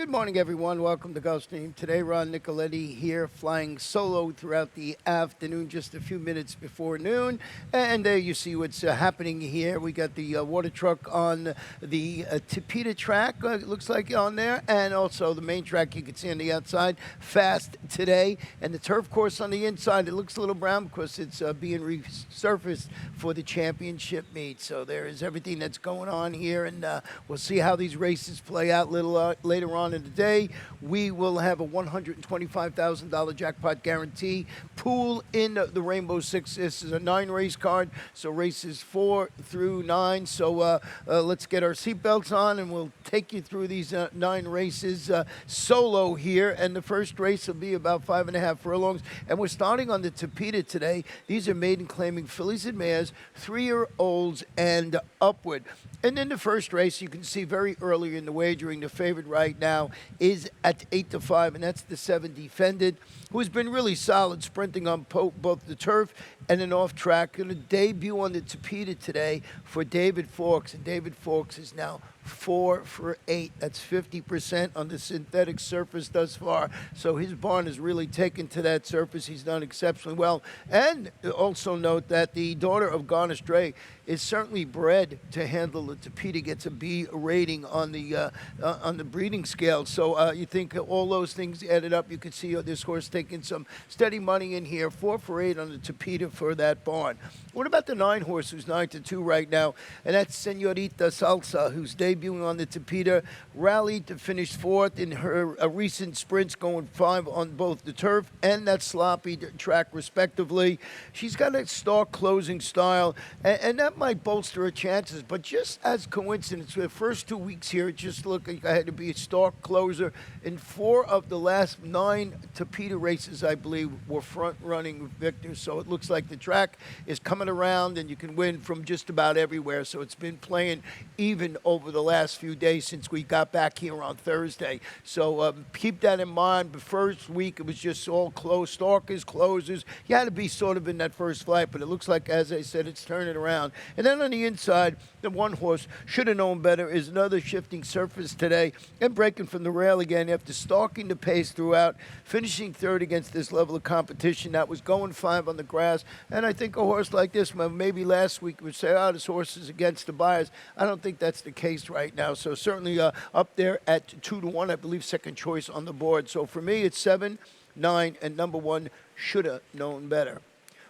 Good morning, everyone. Welcome to Gulfstream. Today, Ron Nicoletti here, flying solo throughout the afternoon, just a few minutes before noon. And there you see what's happening here. We got the water truck on the Topeka track, it looks like on there, and also the main track you can see on the outside, fast today. And the turf course on the inside, it looks a little brown because it's being resurfaced for the championship meet. So there is everything that's going on here, and we'll see how these races play out a little later on in the day. We will have a $125,000 jackpot guarantee pool in the Rainbow Six. This is a 9-race card, so races 4 through 9. So let's get our seatbelts on, and we'll take you through these 9 races solo here. And the first race will be about 5.5 furlongs. And we're starting on the Topeka today. These are maiden claiming fillies and mares, 3-year-olds and upward. And in the first race, you can see very early in the wagering, the favorite right now is at 8-5, and that's the 7 Defended, who has been really solid, sprinting on both the turf and an off track. Going to debut on the Topeka today for David Fawkes, and David Fawkes is now 4 for 8. That's 50% on the synthetic surface thus far. So his barn has really taken to that surface. He's done exceptionally well. And also note that the daughter of Gone Astray is certainly bred to handle the Topeka. Gets a B rating on the breeding scale. So you think all those things added up, you could see this horse taking some steady money in here. 4 for 8 on the Topeka for that barn. What about the 9 horse who's 9-2 right now? And that's Senorita Salsa, who's debuting on the Topeka, rallied to finish 4th in her recent sprints, going 5 on both the turf and that sloppy track respectively. She's got a stark closing style, and that might bolster her chances, but just as coincidence, the first 2 weeks here, it just looked like I had to be a stark closer. In 4 of the last 9 Topeka races, I believe, were front-running victors, so it looks like the track is coming around and you can win from just about everywhere. So it's been playing even over the last few days since we got back here on Thursday. So keep that in mind. The first week, it was just all close, stalkers, closers. You had to be sort of in that first flight, but it looks like, as I said, it's turning around. And then on the inside, the one horse should have known better is another shifting surface today and breaking from the rail again after stalking the pace throughout, finishing 3rd against this level of competition. That was going 5 on the grass. And I think a horse like this, maybe last week would say, oh, this horse is against the buyers. I don't think that's the case right now. So certainly up there at 2-1, I believe, second choice on the board. So for me, it's 7, 9, and number 1 should have known better.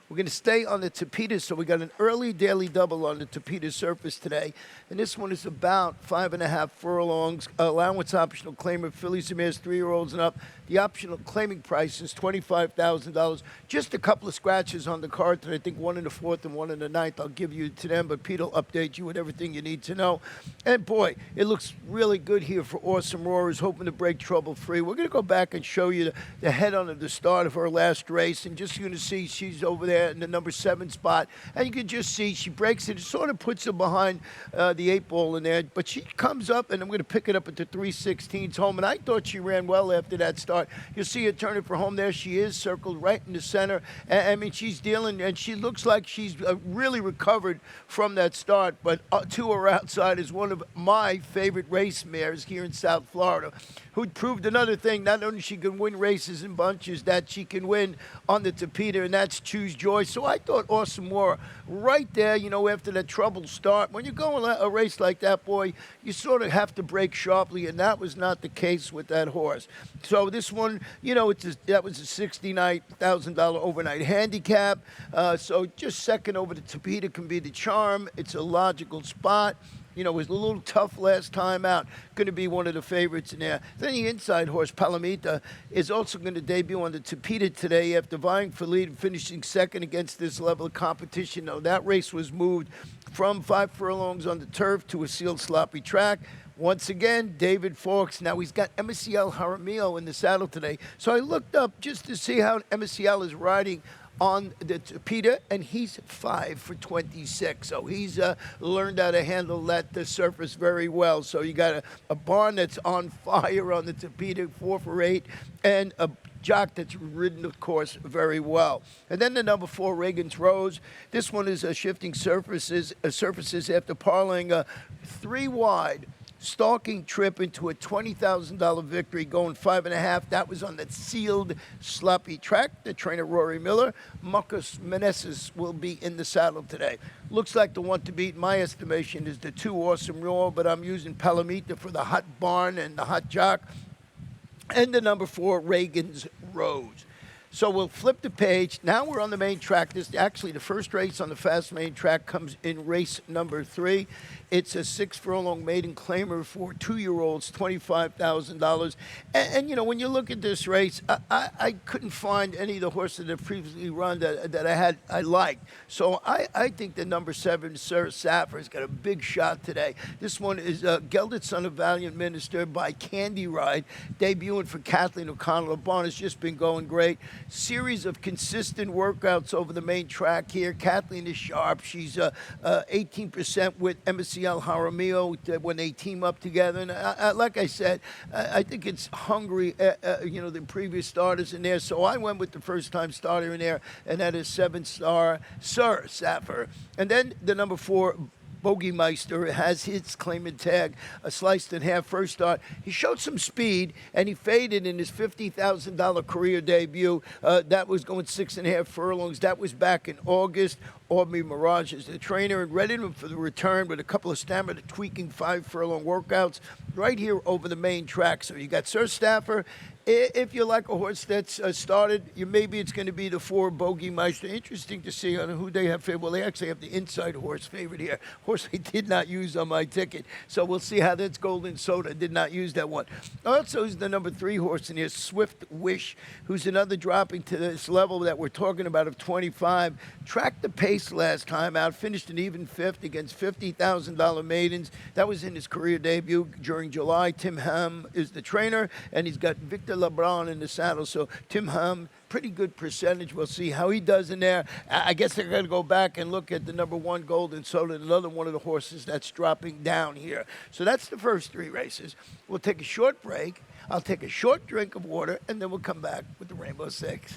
We're going to stay on the Topeka, so we got an early daily double on the Topeka surface today. And this one is about 5.5 furlongs. Allowance optional claimer, fillies and mares, 3-year-olds and up. The optional claiming price is $25,000. Just a couple of scratches on the card, and I think 1 in the 4th and 1 in the 9th. I'll give you to them, but Pete will update you with everything you need to know. And boy, it looks really good here for Awesome Roarers, hoping to break trouble free. We're going to go back and show you the head on at the start of her last race, and just you're going to see she's over there in the number 7 spot, and you can just see she breaks it. It sort of puts her behind the 8 ball in there, but she comes up, and I'm going to pick it up at the 3/16 home, and I thought she ran well after that start. You'll see her turn it for home there. She is circled right in the center. I mean, she's dealing, and she looks like she's really recovered from that start, but to her outside is one of my favorite race mares here in South Florida, who proved another thing. Not only she can win races in bunches, that she can win on the Topeka, and that's Choose Joy. So I thought Awesome War right there, after that troubled start. When you go a race like that, boy, you sort of have to break sharply, and that was not the case with that horse. So this one, that was a $69,000 overnight handicap. So just second over the Topeka can be the charm. It's a logical spot. It was a little tough last time out. Going to be one of the favorites in there. Then the inside horse, Palomita, is also going to debut on the Topeka today after vying for lead and finishing second against this level of competition. Now, that race was moved from 5 furlongs on the turf to a sealed sloppy track. Once again, David Fawkes. Now he's got MSCL Jaramillo in the saddle today. So I looked up just to see how MSCL is riding on the Topeka, and he's 5 for 26. So he's learned how to handle the surface very well. So you got a barn that's on fire on the Topeka, 4 for 8, and a jock that's ridden the course very well. And then the number 4, Reagan's Rose. This one is shifting surfaces after parlaying 3 wide stalking trip into a $20,000 victory, going 5.5. That was on that sealed, sloppy track. The trainer, Rory Miller. Marcus Meneses will be in the saddle today. Looks like the one to beat, in my estimation, is the 2 Awesome Roar, but I'm using Palomita for the hot barn and the hot jock, and the number 4, Reagan's Rose. So we'll flip the page. Now we're on the main track. This actually the first race on the fast main track comes in race number 3. It's a 6-furlong maiden claimer for 2-year-olds, $25,000. And, you know, when you look at this race, I couldn't find any of the horses that have previously run that I liked. So I think the number 7, Sir Saffir, has got a big shot today. This one is Gelded Son of Valiant Minister by Candy Ride, debuting for Kathleen O'Connell. The barn has just been going great. Series of consistent workouts over the main track here. Kathleen is sharp. She's 18% with MSCL Jaramillo when they team up together. And like I said, I think it's hungry, you know, the previous starters in there. So I went with the first-time starter in there, and that is 7-star Sir Saffir. And then the number 4, Bogiemeister, has his claimant tag, a sliced in half first start. He showed some speed, and he faded in his $50,000 career debut. That was going 6.5 furlongs. That was back in August. Aubrey Mirage is the trainer and readied him for the return with a couple of stamina tweaking 5-furlong workouts right here over the main track. So you got Sir Saffir. If you like a horse that's started, maybe it's going to be the 4 Bogiemeister. Interesting to see on who they have favored. Well, they actually have the inside horse favored here. Horse I did not use on my ticket. So we'll see how that's Golden Soda. Did not use that one. Also is the number 3 horse in here, Swift Wish, who's another dropping to this level that we're talking about of 25. Tracked the pace last time out, finished an even 5th against $50,000 maidens. That was in his career debut during July. Tim Ham is the trainer, and he's got Victor LeBron in the saddle. So Tim Ham, pretty good percentage. We'll see how he does in there. I guess they're going to go back and look at the number 1 Golden Soda, another one of the horses that's dropping down here. So that's the first 3 races. We'll take a short break. I'll take a short drink of water, and then we'll come back with the Rainbow Six.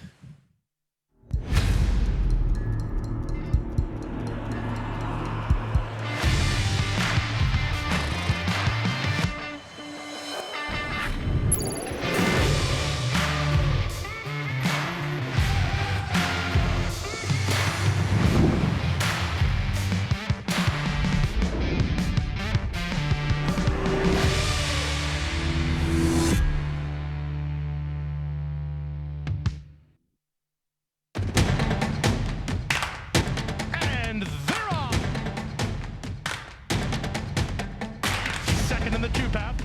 In the 2 path.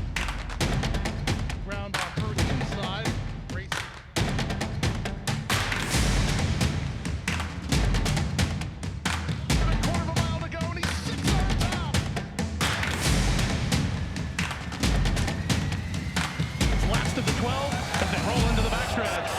Ground on first inside. Race. A quarter of a mile to go, and he's 6 on top. It's last of the 12 as they roll into the backstretch.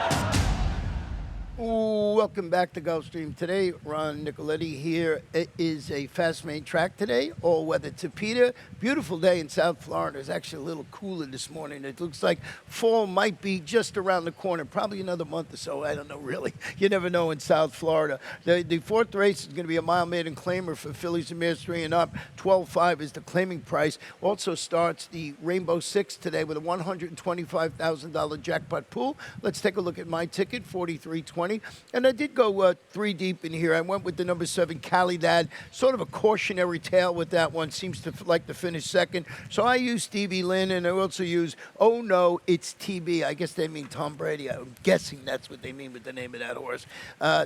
Welcome back to Gulfstream. Today, Ron Nicoletti here. It is a fast main track today, all-weather Tapeta. Beautiful day in South Florida. It's actually a little cooler this morning. It looks like fall might be just around the corner, probably another month or so. I don't know, really. You never know in South Florida. The 4th race is going to be a mile maiden claimer for fillies and mares 3 and up. 12.5 is the claiming price. Also starts the Rainbow Six today with a $125,000 jackpot pool. Let's take a look at my ticket, $43.20. And I did go 3 deep in here. I went with the number 7, Calidad. Sort of a cautionary tale with that one. Seems to like to finish second. So I use Stevie Lynn, and I also use Oh No, It's TB. I guess they mean Tom Brady. I'm guessing that's what they mean with the name of that horse.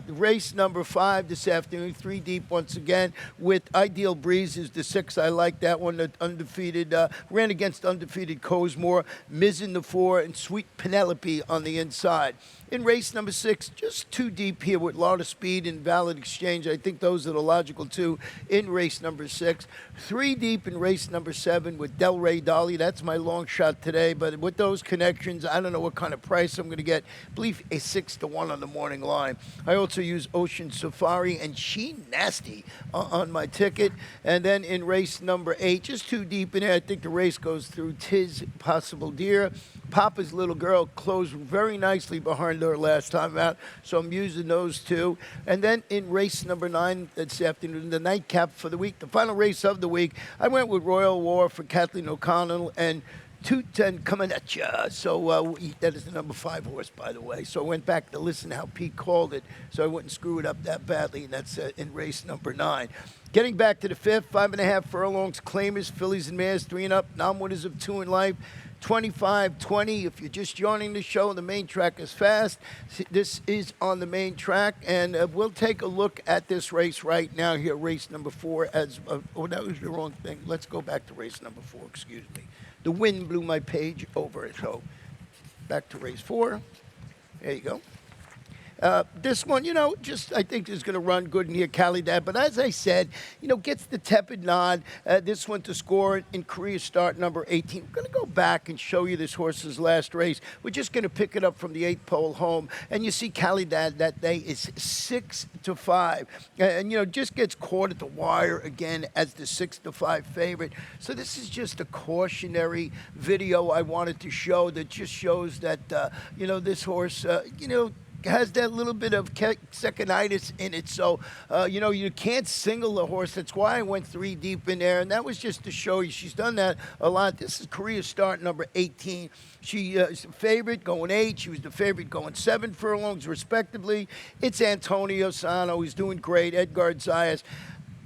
Race number 5 this afternoon, 3 deep once again with Ideal Breeze is the 6. I like that one. The undefeated, ran against undefeated Cosmore, Miz in the 4, and Sweet Penelope on the inside. In race number 6, just 2 deep here with Larder Speed and Valid Exchange. I think those are the logical 2 in race number 6. 3 deep in race number 7 with Delray Dolly. That's my long shot today. But with those connections, I don't know what kind of price I'm going to get. I believe a 6-1 on the morning line. I also use Ocean Safari and She Nasty on my ticket. And then in race number 8, just 2 deep in there. I think the race goes through Tis Possible Deer. Papa's Little Girl closed very nicely behind her last time out. So I'm using those two. And then in race number 9 this afternoon, the nightcap for the week, the final race of the week, I went with Royal War for Kathleen O'Connell and 210 coming at ya. So that is the number 5 horse, by the way. So I went back to listen to how Pete called it, so I wouldn't screw it up that badly, and that's in race number 9. Getting back to the 5th, 5.5 furlongs, claimers, fillies and mares, 3 and up, non-winners of 2 in life. 25-20. If you're just joining the show, the main track is fast. This is on the main track, and we'll take a look at this race right now here, race number 4. Oh, that was the wrong thing. Let's go back to race number 4, excuse me. The wind blew my page over, so back to race 4. There you go. This one, just I think is going to run good in here, Calidad. But as I said, gets the tepid nod. This one to score in career start number 18. We're going to go back and show you this horse's last race. We're just going to pick it up from the 8th pole home. And you see Calidad that day is 6-5. And, just gets caught at the wire again as the 6-5 favorite. So this is just a cautionary video I wanted to show that just shows that, this horse, has that little bit of seconditis in it. So, you can't single the horse. That's why I went 3 deep in there. And that was just to show you she's done that a lot. This is career start number 18. She is the favorite going 8. She was the favorite going 7 furlongs, respectively. It's Antonio Sano. He's doing great. Edgar Zayas.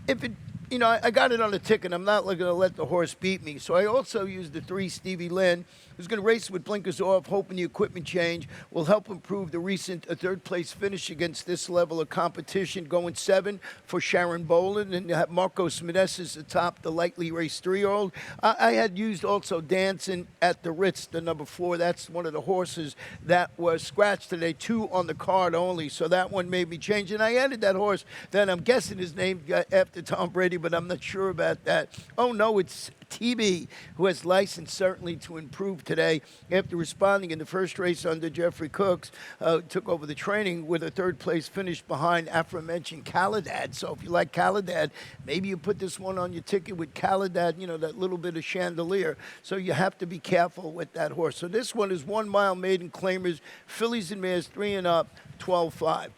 I got it on the ticket. I'm not going to let the horse beat me. So I also used the 3 Stevie Lynn, who's going to race with blinkers off, hoping the equipment change will help improve the recent third-place finish against this level of competition. Going 7 for Sharon Boland, and you have Marcos Meneses atop the lightly raced 3-year-old. I had used also Dancing at the Ritz, the number 4. That's one of the horses that was scratched today, 2 on the card only. So that one made me change. And I added that horse, then I'm guessing his name after Tom Brady, but I'm not sure about that. Oh, no, it's TB, who has license certainly to improve today after responding in the first race under Jeffrey Cooks, took over the training with a 3rd-place finish behind aforementioned Calidad. So if you like Calidad, maybe you put this one on your ticket with Calidad, that little bit of chandelier. So you have to be careful with that horse. So this one is 1 mile maiden claimers, fillies and mares, 3 and up, 12-5.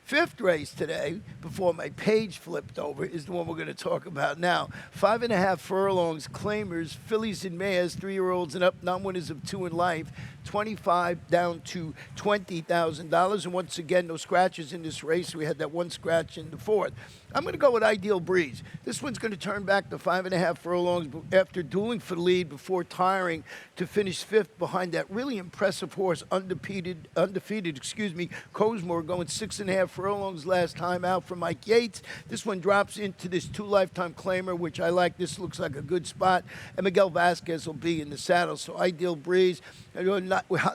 5th race today, before my page flipped over, is the one we're going to talk about now. 5.5 furlongs, claimers, fillies and mares, 3-year-olds and up, non-winners of 2 in life, 25 down to $20,000. And once again, no scratches in this race. We had that 1 scratch in the 4th. I'm going to go with Ideal Breeze. This one's going to turn back to 5.5 furlongs after dueling for the lead before tiring to finish 5th behind that really impressive horse, undefeated, Cosmore, going 6.5 furlongs last time out for Mike Yates. This one drops into this 2 lifetime claimer, which I like. This looks like a good spot. And Miguel Vasquez will be in the saddle. So Ideal Breeze,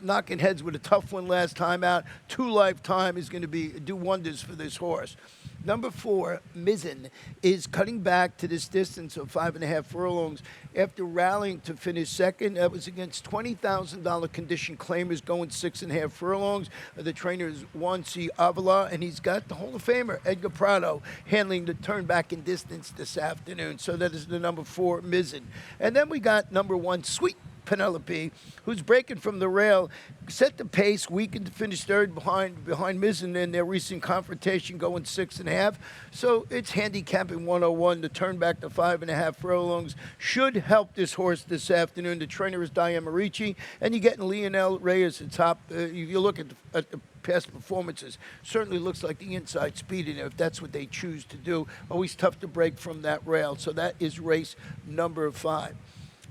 knocking heads with a tough one last time out. 2 lifetime is going to do wonders for this horse. Number 4, Mizzen, is cutting back to this distance of 5.5 furlongs after rallying to finish 2nd. That was against $20,000 condition claimers going 6.5 furlongs. The trainer is Juan C. Avila, and he's got the Hall of Famer, Edgar Prado, handling the turn back in distance this afternoon. So that is the number 4, Mizzen. And then we got number 1, Sweet Penelope, who's breaking from the rail, set the pace, weakened to finish 3rd behind Mizzen in their recent confrontation, going 6.5. So it's handicapping 101. The turn back to 5.5 furlongs should help this horse this afternoon. The trainer is Diane Marici, and you're getting Lionel Reyes at top. You look at the past performances, certainly looks like the inside speed in there, if that's what they choose to do. Always tough to break from that rail. So that is race number 5.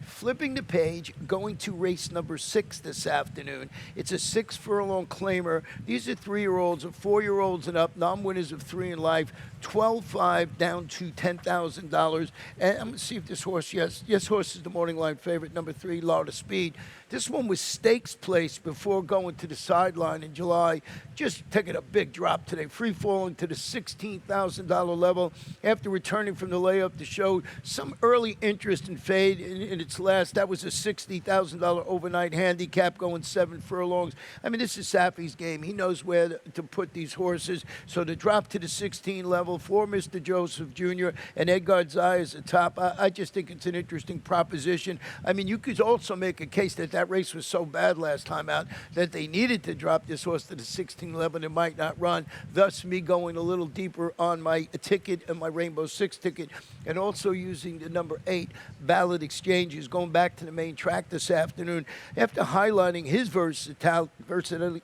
Flipping the page, going to race number 6 this afternoon. It's a 6 furlong claimer. These are 3-year-olds or 4-year-olds and up, non-winners of 3 in life, 12-5 down to $10,000. And I'm going to see if this horse, yes, horse is the morning line favorite, number 3, Lauda Speed. This one was stakes placed before going to the sideline in July. Just taking a big drop today, free falling to the $16,000 level after returning from the layup to show some early interest and fade in its last. That was a $60,000 overnight handicap going 7 furlongs. I mean, this is Safi's game. He knows where to put these horses. So to drop to the 16 level for Mr. Joseph Jr. and Edgar Zayas at top, I just think it's an interesting proposition. I mean, you could also make a case that that race was so bad last time out that they needed to drop this horse to the 16-11. It might not run. Thus, me going a little deeper on my ticket and my Rainbow 6 ticket, and also using the number 8 Ballot Exchanges, going back to the main track this afternoon after highlighting his versatility,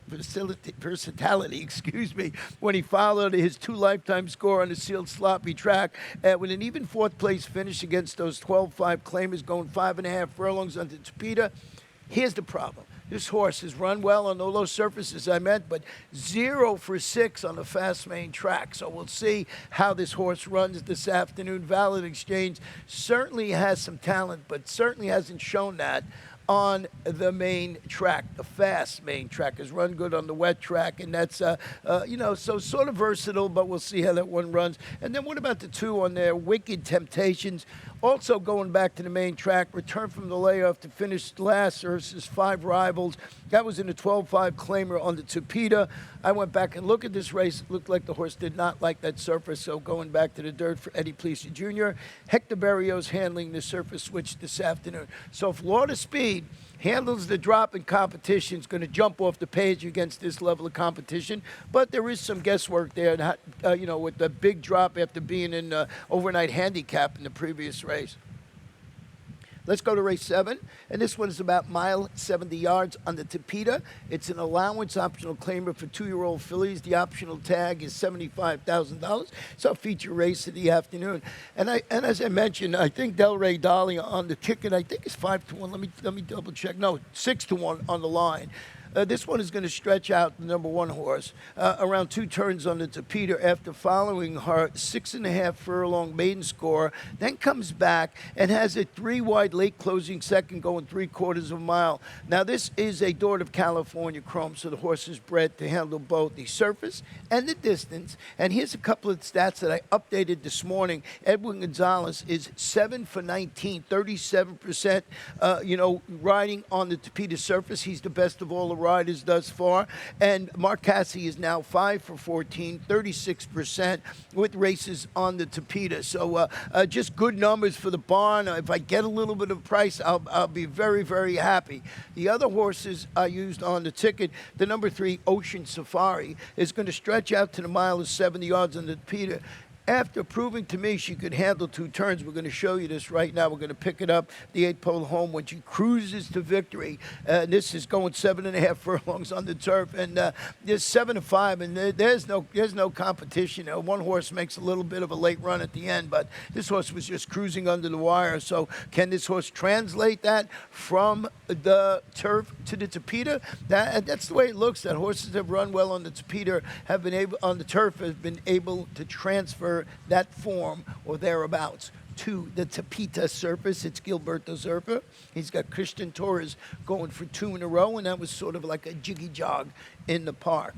excuse me, when he followed his 2 lifetime score on the sealed sloppy track with an even 4th place finish against those 12-5 claimers, going 5.5 furlongs under Topita. Here's the problem. This horse has run well on the low surfaces, I meant, but 0 for 6 on the fast main track. So we'll see how this horse runs this afternoon. Valid Exchange certainly has some talent, but certainly hasn't shown that on the main track. The fast main track has run good on the wet track, and that's, so sort of versatile, but we'll see how that one runs. And then what about the 2 on there, Wicked Temptations? Also going back to the main track, return from the layoff to finish last versus 5 Rivals. That was in a 12-5 claimer on the Topita. I went back and looked at this race. It looked like the horse did not like that surface, so going back to the dirt for Eddie Plessis Jr. Hector Berrios handling the surface switch this afternoon. So Florida Speed handles the drop in competition. It's going to jump off the page against this level of competition, but there is some guesswork there, with the big drop after being in overnight handicap in the previous race. Let's go to race 7, and this one is about mile 70 yards on the Topita. It's an allowance optional claimer for 2-year-old fillies. The optional tag is $75,000. It's our feature race of the afternoon. And as I mentioned, I think Delray Dolly on the ticket, I think it's 5-1. Let me double check. No, 6-1 on the line. This one is going to stretch out the number 1 horse around 2 turns on the Topita after following her 6.5 furlong maiden score, then comes back and has a 3-wide late closing second going 3/4 of a mile. Now, this is a Dorte of California Chrome, so the horse is bred to handle both the surface and the distance. And here's a couple of stats that I updated this morning. Edwin Gonzalez is 7 for 19, 37%, riding on the Topita surface. He's the best of all the riders thus far. And Mark Cassie is now 5 for 14, 36% with races on the Topita. So just good numbers for the barn. If I get a little bit of price, I'll be very, very happy. The other horses I used on the ticket, the number 3 Ocean Safari is going to stretch out to the mile of 70 yards on the Topita. After proving to me she could handle 2 turns, we're going to show you this right now. We're going to pick it up, the 8-pole home, when she cruises to victory. This is going 7.5 furlongs on the turf, and there's 7-5, and there's no competition. One horse makes a little bit of a late run at the end, but this horse was just cruising under the wire. So can this horse translate that from the turf to the Topita? That's the way it looks. That horses that have run well on the Topita have been able, on the turf, have been able to transfer that form or thereabouts to the Topita surface. It's Gilberto Zerpa. He's got Christian Torres going for 2 in a row, and that was sort of like a jiggy jog in the park.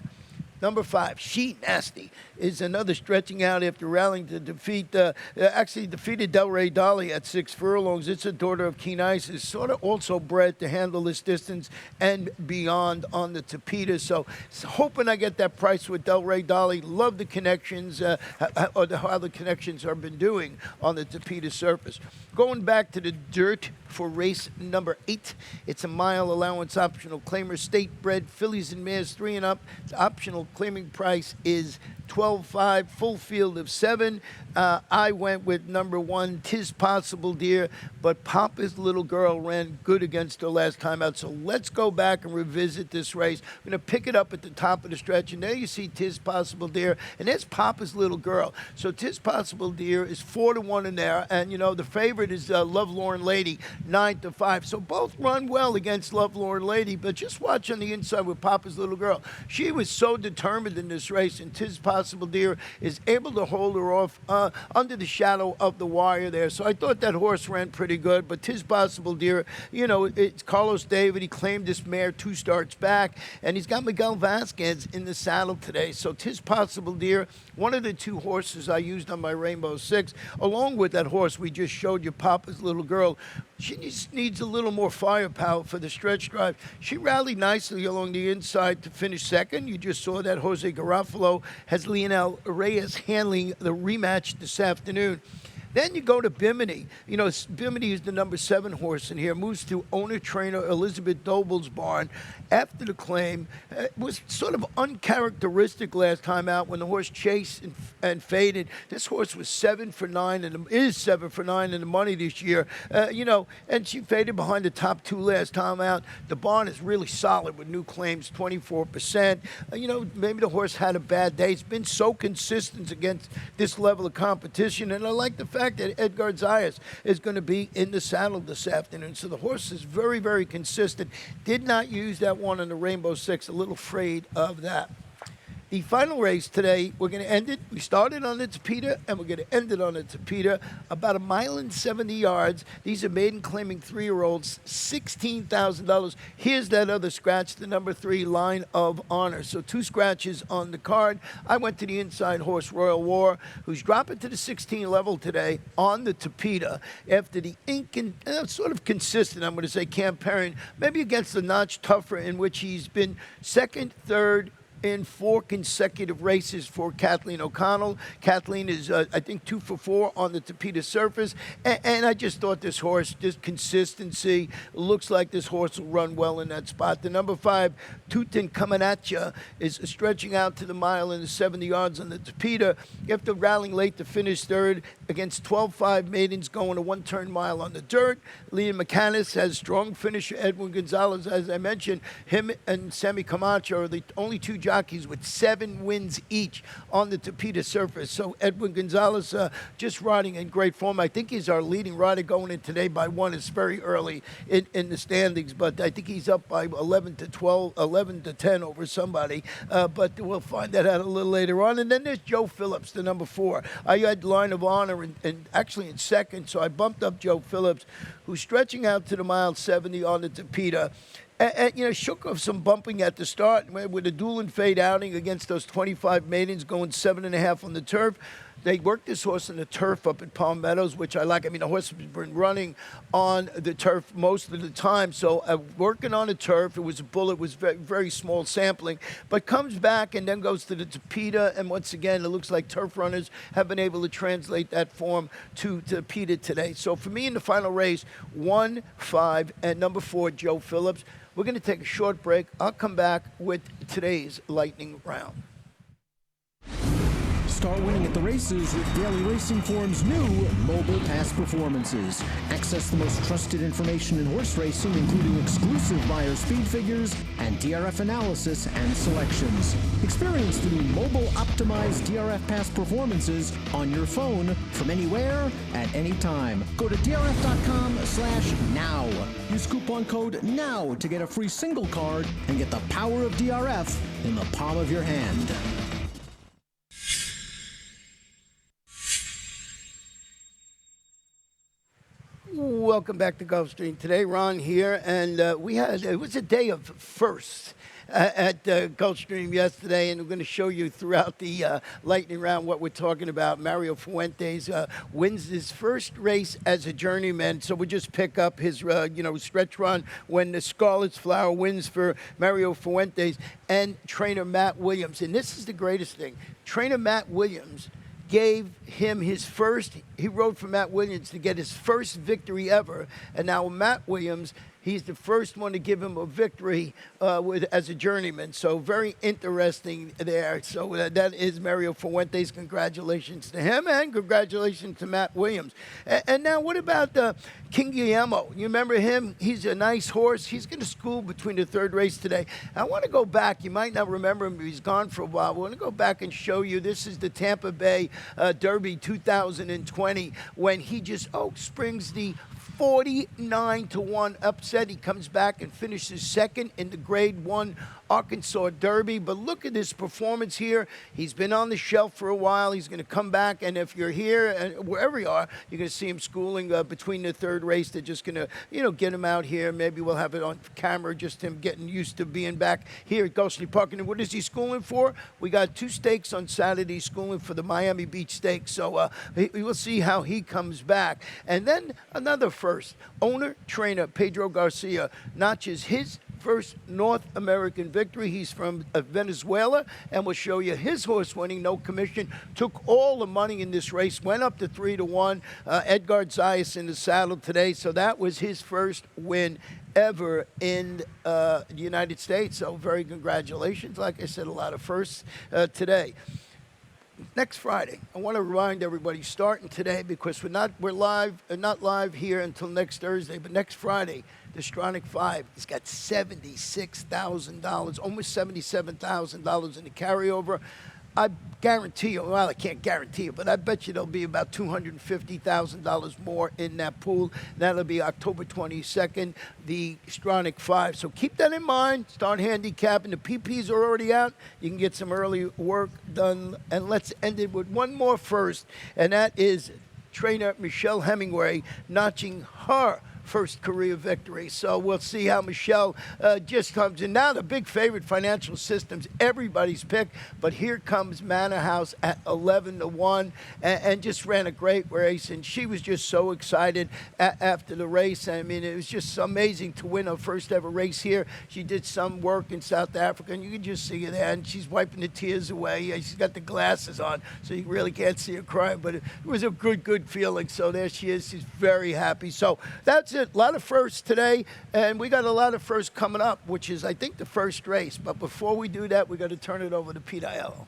Number 5, She Nasty, is another stretching out after rallying to defeat, actually defeated Delray Dolly at 6 furlongs. It's a daughter of Keen Ice. Is sort of also bred to handle this distance and beyond on the Topita. So hoping I get that price with Delray Dolly. Love the connections, how the connections have been doing on the Topita surface. Going back to the dirt for race number 8, it's a mile allowance optional claimer, state bred fillies and mares 3 and up. The optional claiming price is $12.5, full field of 7. I went with number 1, Tis Possible Dear, but Papa's Little Girl ran good against her last time out. So let's go back and revisit this race. I'm going to pick it up at the top of the stretch, and there you see Tis Possible Dear, and there's Papa's Little Girl. So Tis Possible Dear is 4-1 in there, and the favorite is Lovelorn Lady, 9-5. So both run well against Lovelorn Lady, but just watch on the inside with Papa's Little Girl. She was so determined in this race, and Tis Possible Dear is able to hold her off under the shadow of the wire there. So I thought that horse ran pretty good, but Tis Possible Dear, it's Carlos David. He claimed this mare 2 starts back, and he's got Miguel Vasquez in the saddle today. So Tis Possible Dear, one of the 2 horses I used on my Rainbow 6, along with that horse we just showed you, Papa's Little Girl. She just needs a little more firepower for the stretch drive. She rallied nicely along the inside to finish second. You just saw that Jose Garofalo has Lionel Reyes handling the rematch this afternoon. Then you go to Bimini. You know, Bimini is the number 7 horse in here. Moves to owner-trainer Elizabeth Doble's barn after the claim. It was sort of uncharacteristic last time out when the horse chased and faded. This horse was 7 for 9 and is 7 for 9 in the money this year. You know, and she faded behind the top 2 last time out. The barn is really solid with new claims, 24%. You know, maybe the horse had a bad day. It's been so consistent against this level of competition, and I like the fact that Edgar Zayas is going to be in the saddle this afternoon. So the horse is very, very consistent. Did not use that one on the Rainbow Six. A little afraid of that. The final race today, we're going to end it. We started on the Tapeta, and we're going to end it on the Tapeta. About 1.70 miles. These are maiden claiming 3-year-olds, $16,000. Here's that other scratch, the number 3, Line of Honor. So 2 scratches on the card. I went to the inside horse, Royal War, who's dropping to the 16 level today on the Tapeta after the sort of consistent, I'm going to say, campaign, maybe against the notch tougher, in which he's been second, third, in 4 consecutive races for Kathleen O'Connell. Kathleen is, I think, 2 for 4 on the Tapeta surface. And I just thought this horse, just consistency, looks like this horse will run well in that spot. The number 5, Tutin Coming At Ya, is stretching out to the mile in the 70 yards on the Tapeta after rallying late to finish third against 12-5 maidens going a 1-turn mile on the dirt. Liam McCannis has strong finisher Edwin Gonzalez, as I mentioned. Him and Sammy Camacho are the only 2 jockeys with 7 wins each on the Tapeta surface. So Edwin Gonzalez just riding in great form. I think he's our leading rider going in today by 1. It's very early in the standings, but I think he's up by 11 to 10 over somebody. But we'll find that out a little later on. And then there's Joe Phillips, the number 4. I had Line of Honor and actually in second, so I bumped up Joe Phillips, who's stretching out to the mile 70 on the Tapeta. And, you know, shook off some bumping at the start with a duel and fade outing against those 25 maidens going 7.5 on the turf. They worked this horse on the turf up at Palm Meadows, which I like. I mean, the horse has been running on the turf most of the time. So working on the turf, it was a bull. It was very, very small sampling, but comes back and then goes to the Tapeta. And once again, it looks like turf runners have been able to translate that form to Tapeta today. So for me in the final race, 1, 5, and number 4, Joe Phillips. We're going to take a short break. I'll come back with today's lightning round. Start winning at the races with Daily Racing Form's new Mobile Pass Performances. Access the most trusted information in horse racing, including exclusive buyer speed figures and DRF analysis and selections. Experience the new mobile optimized DRF Pass Performances on your phone from anywhere at any time. Go to drf.com/now. Use coupon code NOW to get a free single card and get the power of DRF in the palm of your hand. Welcome back to Gulfstream. Today, Ron here, and it was a day of firsts at Gulfstream yesterday, and we're going to show you throughout the lightning round what we're talking about. Mario Fuentes wins his first race as a journeyman, so we'll just pick up his stretch run when the Scarlet's Flower wins for Mario Fuentes and trainer Matt Williams. And this is the greatest thing. Trainer Matt Williams gave him his first, he rode for Matt Williams to get his first victory ever. And now Matt Williams, he's the first one to give him a victory as a journeyman. So very interesting there. So that is Mario Fuentes. Congratulations to him and congratulations to Matt Williams. And now what about King Guillermo? You remember him? He's a nice horse. He's going to school between the third race today. I want to go back. You might not remember him. He's gone for a while. I want to go back and show you. This is the Tampa Bay Derby 2020 when he just springs the 49-1 upset. He comes back and finishes second in the Grade 1 Arkansas Derby. But look at this performance here. He's been on the shelf for a while. He's going to come back, and if you're here, and wherever you are, you're going to see him schooling between the third race. They're just going to, get him out here. Maybe we'll have it on camera, just him getting used to being back here at Gulfstream Park. And what is he schooling for? We got 2 stakes on Saturday, schooling for the Miami Beach Stakes. So we will see how he comes back. And then another first. Owner, trainer Pedro Garcia notches his first North American victory. He's from Venezuela, and we'll show you his horse winning, no commission. Took all the money in this race, went up to 3-1. Edgar Zayas in the saddle today, so that was his first win ever in the United States. So very congratulations. Like I said, a lot of firsts today. Next Friday, I want to remind everybody, starting today, because not live here until next Thursday, but next Friday, the Stronach 5 has got $76,000, almost $77,000 in the carryover. I guarantee you, well, I can't guarantee you, but I bet you there'll be about $250,000 more in that pool. That'll be October 22nd, the Stronach 5. So keep that in mind. Start handicapping. The PPs are already out. You can get some early work done. And let's end it with one more first, and that is trainer Michelle Hemingway notching her first career victory. So we'll see how Michelle just comes in. Now the big favorite, Financial Systems, everybody's pick, but here comes Manor House at 11-1 and just ran a great race, and she was just so excited after the race. I mean, it was just amazing to win her first ever race here. She did some work in South Africa, and you can just see her there, and she's wiping the tears away. She's got the glasses on, so you really can't see her crying, but it was a good feeling. So there she is. She's very happy. So that's it. A lot of firsts today, and we got a lot of firsts coming up, which is, I think, the first race. But before we do that, we got to turn it over to Pete Aiello.